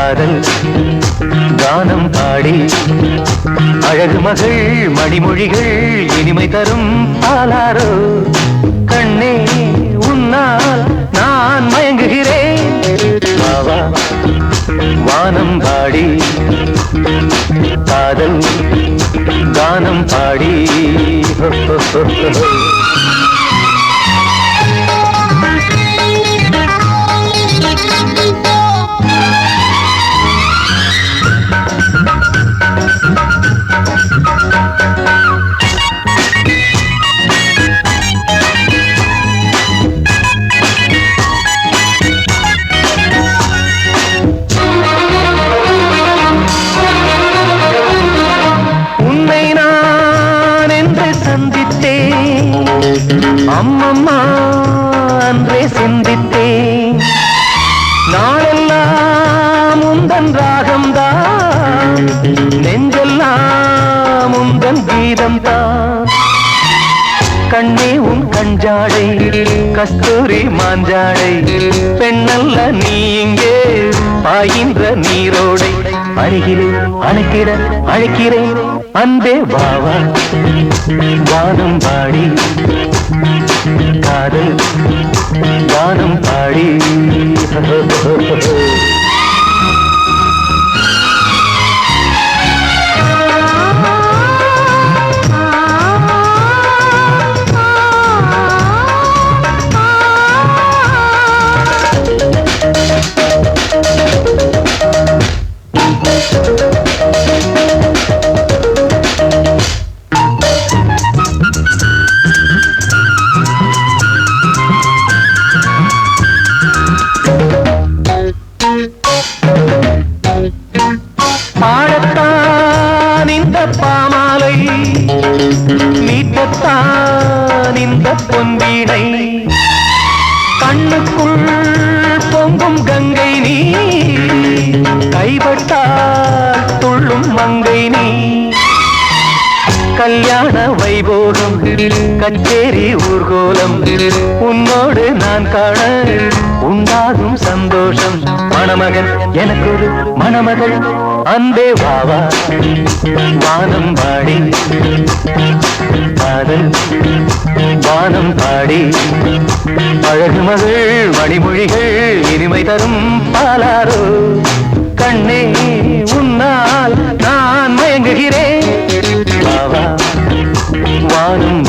காதல் கானம் பாடி அழகு மகள் மணிமொழிகள் இனிமை தரும் பாலாரோ கண்ணே உன்னால் நான் மயங்குகிறேன் வாவா வானம் பாடி காதல் கானம் பாடி அம்மம்மா அன்றே சிந்தித்தேன் நாளெல்லாம் உந்தன் ராகம்தான் நெஞ்செல்லாம் உந்தன் கீதம்தான் கண்ணே உன் கஞ்சாடை கஸ்தூரி மாஞ்சாடை பெண்ணல்ல நீ இங்கே பாயின்ற நீரோடை அருகிலே அணைக்கிட அழைக்கிறேன் அன்பே வாவா வானம் பாடி காதல் கானம் பாடி பாடத்தான் இந்த பாமாலை மீட்டத்தான் இந்த பொன்வீணை கண்ணுக்குள் பொங்கும் கங்கை நீ கைப்பட்டால் துள்ளும் மங்கை நீ கல்யாண வைபோகம் கச்சேரி ஊர்கோலம் உன்னோடு நான் காண உண்டாகும் சந்தோஷம் மணமகன் எனக்கொரு மணமகள் அன்பே வாவா வானம் பாடி காதல் வானம் பாடி அழகு மகள் மணிமொழிகள் இனிமை தரும் பாலாரோ கண்ணே உன்னால் நான் மயங்குகிறேன் வாவா வானம்